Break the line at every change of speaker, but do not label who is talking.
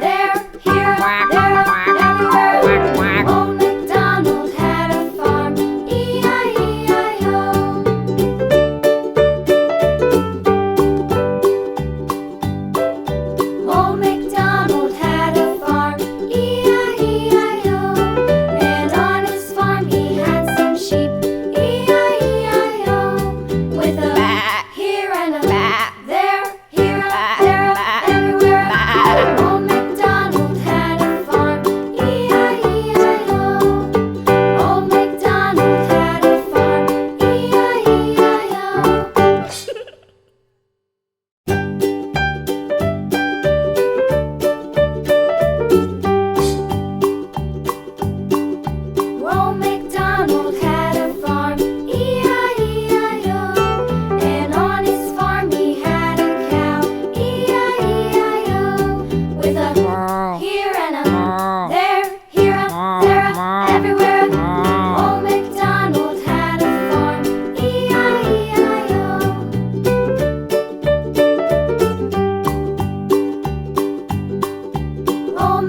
there, here, there, everywhere. Old MacDonald had a farm, E-I-E-I-O. Old MacDonald had a farm, E-I-E-I-O. And on his farm he had some sheep, E-I-E-I-O. With a here and a there, here, there, everywhere. Old MacDonald had a farm, E-I-E-I-O. Old MacDonald had a farm, E-I-E-I-O. Old MacDonald had a farm, E-I-E-I-O. And on his farm he had a cow, E-I-E-I-O. With a here and a there, here, there, everywhere. Old MacDonald had a farm, E-I-E-I-O. Old